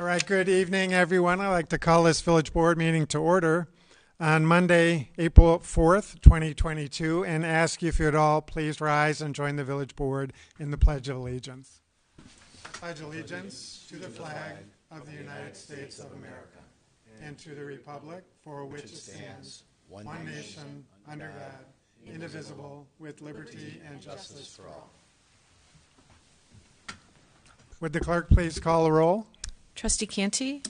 All right, good evening, everyone. I'd like to call this Village Board meeting to order on Monday, April 4th, 2022, and ask you if you'd all please rise and join the Village Board in the Pledge of Allegiance. I pledge allegiance to the flag of the United States of America and to the republic for which it stands, one nation, under God, indivisible, with liberty and justice for all. Would the clerk please call the roll? Trustee Canty,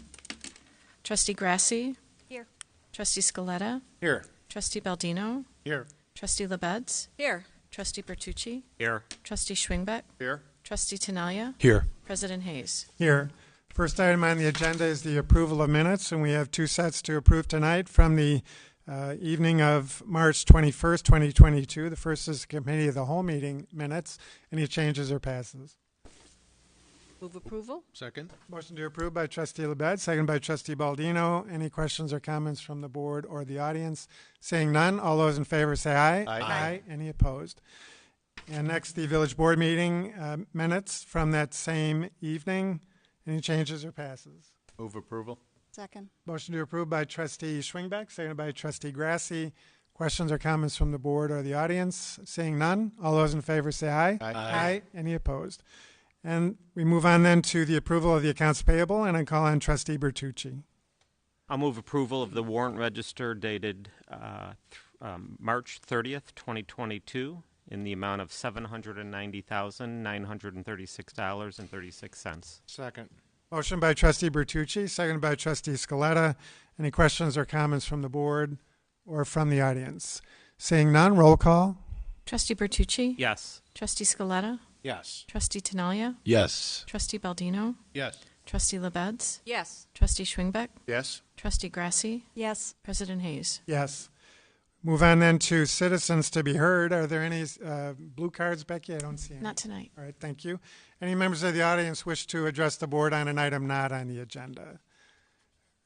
Trustee Grasse, Here. Trustee Scaletta, Here. Trustee Baldino, Here. Trustee LaBedz, Here. Trustee Bertucci, Here. Trustee Schwingbeck, Here. Trustee Tinaglia, Here. President Hayes. Here. First item on the agenda is the approval of minutes, and we have two sets to approve tonight from the evening of March 21st, 2022. The first is the Committee of the Whole meeting minutes. Any changes or passes? Move approval? Second. Motion to approve by Trustee LaBedz, second by Trustee Baldino. Any questions or comments from the board or the audience? Seeing none, all those in favor say aye. Aye. Any opposed? And next, the Village Board meeting minutes from that same evening. Any changes or passes? Move approval. Second. Motion to approve by Trustee Schwingbeck, seconded by Trustee Grasse. Questions or comments from the board or the audience? Seeing none, all those in favor say aye. Aye. Any opposed? And we move on then to the approval of the accounts payable, and I call on Trustee Bertucci. I'll move approval of the warrant register dated March 30th, 2022 in the amount of $790,936.36. Second. Motion by Trustee Bertucci, seconded by Trustee Scaletta. Any questions or comments from the board or from the audience? Seeing none, roll call. Trustee Bertucci, Yes. Trustee Scaletta, Yes. Trustee Tinaglia, Yes. Trustee Baldino, Yes. Trustee LaBedz, Yes. Trustee Schwingbeck, Yes. Trustee Grasse, Yes. President Hayes. Yes. Move on then to citizens to be heard. Are there any blue cards, Becky? I don't see any. Not tonight. All right, thank you. Any members of the audience wish to address the board on an item not on the agenda?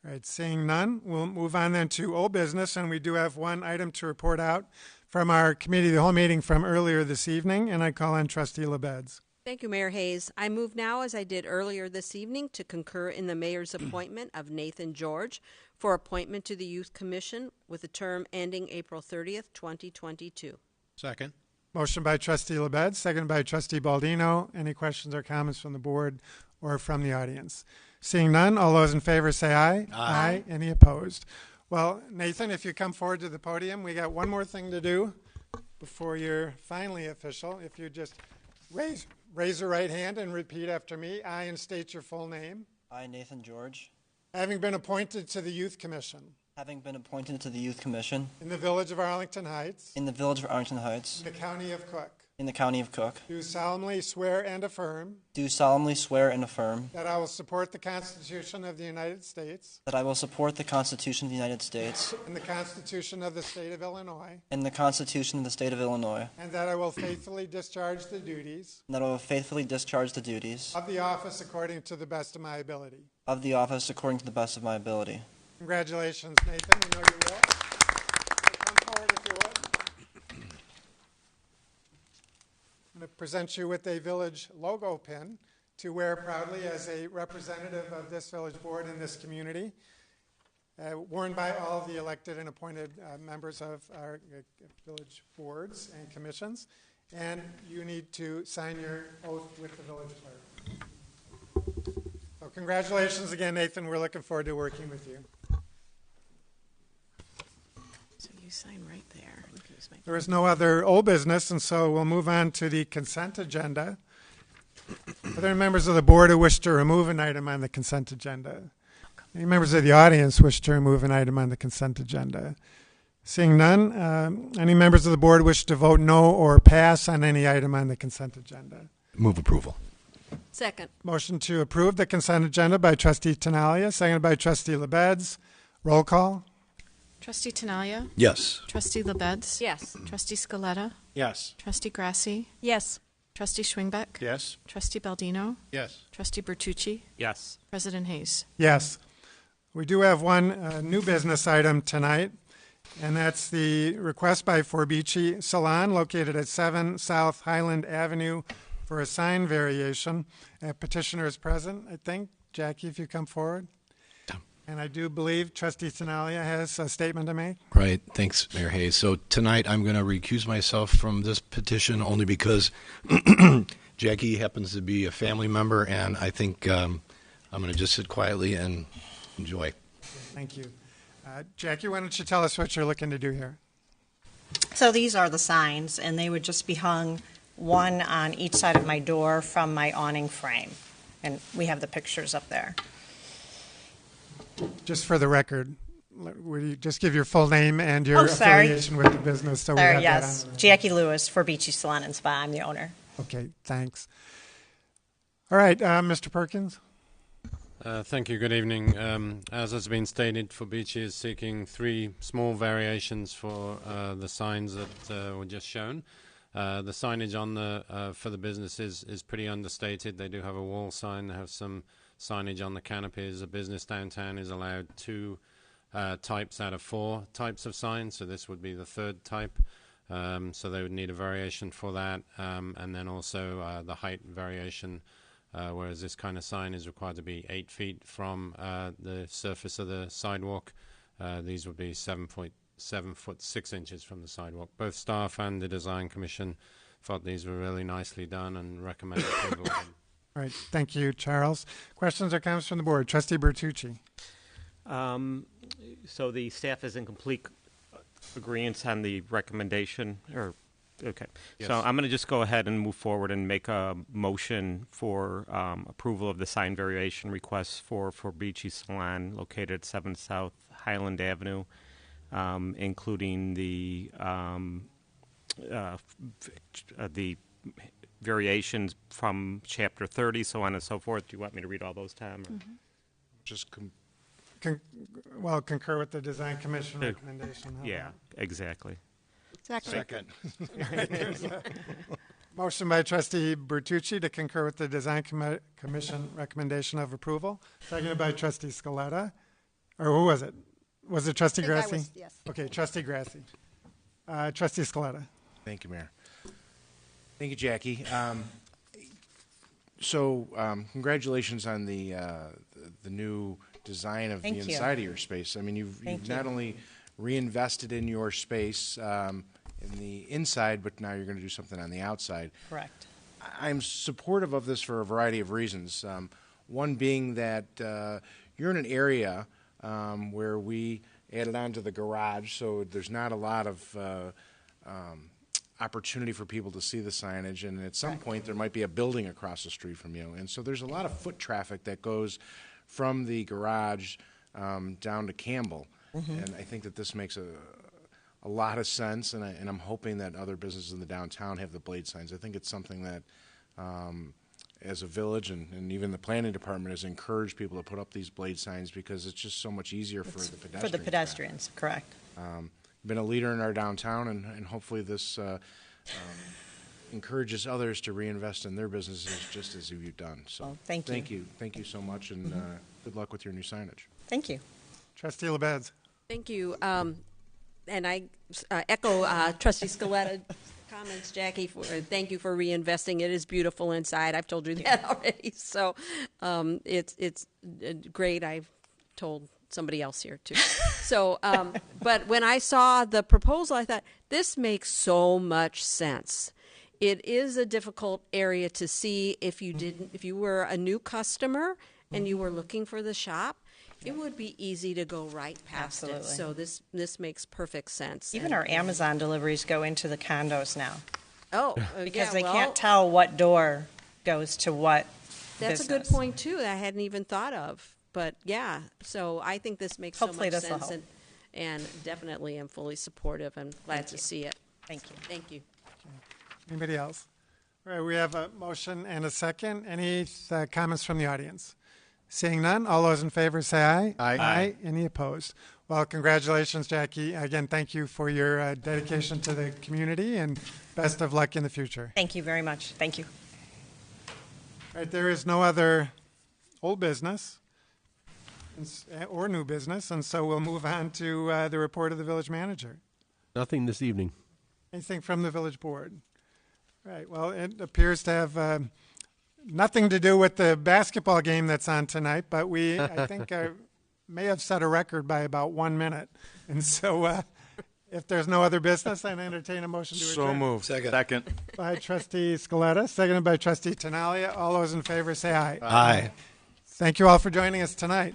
All right, seeing none, we'll move on then to old business, and we do have one item to report out from our Committee of the Whole meeting from earlier this evening, and I call on Trustee LaBedz. Thank you, Mayor Hayes. I move now, as I did earlier this evening, to concur in the mayor's appointment of Nathan George for appointment to the Youth Commission with a term ending April 30th, 2022. Second. Motion by Trustee LaBedz, seconded by Trustee Baldino. Any questions or comments from the board or from the audience? Seeing none, all those in favor say aye. Aye. Any opposed? Well, Nathan, if you come forward to the podium, we got one more thing to do before you're finally official. If you just raise your right hand and repeat after me. I, and state your full name. I, Nathan George, Having been appointed to the Youth Commission having been appointed to the Youth Commission in the Village of Arlington Heights, in the Village of Arlington Heights, in the County of Cook, in the County of Cook, do solemnly swear and affirm do solemnly swear and affirm that I will support the Constitution of the United States that I will support the Constitution of the United States and the Constitution of the State of Illinois, and the Constitution of the State of Illinois, and that I will faithfully discharge the duties and that I will faithfully discharge the duties of the office according to the best of my ability. of the office according to the best of my ability. Congratulations, Nathan. You know you will. Come forward if you would. I'm going to present you with a village logo pin to wear proudly as a representative of this village board in this community, worn by all of the elected and appointed members of our village boards and commissions. And you need to sign your oath with the village clerk. So congratulations again, Nathan. We're looking forward to working with you. So you sign right there. There is no other old business, and so we'll move on to the consent agenda. Are there any members of the board who wish to remove an item on the consent agenda? Any members of the audience wish to remove an item on the consent agenda? Seeing none, any members of the board wish to vote no or pass on any item on the consent agenda? Move approval. Second. Motion to approve the consent agenda by Trustee Tinaglia, seconded by Trustee LaBedz. Roll call. Trustee Tinaglia, Yes. Trustee LaBedz, Yes. Trustee Scaletta, Yes. Trustee Grasse, Yes. Trustee Schwingbeck, Yes. Trustee Baldino, Yes. Trustee Bertucci, Yes. President Hayes. Yes. We do have one new business item tonight, and that's the request by Forbici Salon, located at 7 South Highland Avenue, for a sign variation. Petitioner is present, I think. Jackie, if you come forward. And I do believe Trustee Tinaglia has a statement to make. Right. Thanks, Mayor Hayes. So tonight I'm going to recuse myself from this petition only because Jackie happens to be a family member, and I think I'm going to just sit quietly and enjoy. Thank you. Jackie, why don't you tell us what you're looking to do here? So these are the signs, and they would just be hung one on each side of my door from my awning frame. And we have the pictures up there. Just for the record, would you just give your full name and your sorry. affiliation with the business? So we have Yes, that on. Jackie Lewis for Beachy Salon and Spa. I'm the owner. Okay, thanks. All right, Mr. Perkins. Thank you. Good evening. As has been stated, Beachy is seeking 3 small variations for the signs that were just shown. The signage on the for the business is pretty understated. They do have a wall sign. They have some signage on the canopies. A business downtown is allowed 2 types out of 4 types of signs, so this would be the 3rd type. So they would need a variation for that, and then also the height variation, whereas this kind of sign is required to be 8 feet from the surface of the sidewalk. These would be 7 foot 6 inches from the sidewalk. Both staff and the design commission thought these were really nicely done and recommended approval of them. All right, thank you, Charles. Questions or comments from the board? Trustee Bertucci. So the staff is in complete agreement on the recommendation, or okay. Yes. So I'm going to just go ahead and move forward and make a motion for approval of the sign variation request for Beachy Salon located at 7 South Highland Avenue, including the variations from Chapter 30, so on and so forth. Do you want me to read all those, Tom? Or? Just Concur with the design commission recommendation. How Yeah, exactly. second. Motion by Trustee Bertucci to concur with the design commission recommendation of approval. Seconded by Trustee Scaletta. Or who was it? Was it Trustee Grasse? Yes. Okay, Trustee Grasse. Trustee Scaletta. Thank you, Mayor. Thank you, Jackie. So congratulations on the new design of Thank the you. inside of your space. I mean, you've Thank not you. only reinvested in your space in the inside, but now you're going to do something on the outside. Correct. I'm supportive of this for a variety of reasons. One being that you're in an area where we added on to the garage, so there's not a lot of opportunity for people to see the signage, and at some point there might be a building across the street from you. And so there's a lot of foot traffic that goes from the garage down to Campbell. And I think that this makes a lot of sense, and I'm hoping that other businesses in the downtown have the blade signs. I think it's something that as a village and even the planning department has encouraged people to put up these blade signs because it's just so much easier for the pedestrians. For the pedestrians, correct. Been a leader in our downtown, and hopefully this encourages others to reinvest in their businesses just as you've done. So Well, thank you. Thank you so much, and good luck with your new signage. Thank you. Trustee LaBedz. Thank you. And I echo Trustee Scaletta's comments, Jackie. Thank you for reinvesting. It is beautiful inside. I've told you that already. So it's great. I've told somebody else here too. So, but when I saw the proposal, I thought this makes so much sense. It is a difficult area to see if you were a new customer and you were looking for the shop. It would be easy to go right past it. Absolutely. So this makes perfect sense. Even our Amazon deliveries go into the condos now because they well, can't tell what door goes to what That's a good business. point too. That I hadn't even thought of. But yeah, so I think this makes Hopefully so much this will sense, help. and definitely am fully supportive and glad to see it. Thank you. Thank you. Anybody else? All right, we have a motion and a second. Any comments from the audience? Seeing none, all those in favor say aye. Aye. Any opposed? Well, congratulations, Jackie. Again, thank you for your dedication to the community, and best of luck in the future. Thank you very much. Thank you. All right, there is no other old business or new business, and so we'll move on to the report of the village manager. Nothing this evening. Anything from the village board? Right, well, it appears to have nothing to do with the basketball game that's on tonight, but I think, may have set a record by about 1 minute. And so if there's no other business, I entertain a motion to adjourn. So moved. Second. By Trustee Scaletta, seconded by Trustee Tinaglia. All those in favor say aye. Aye. Thank you all for joining us tonight.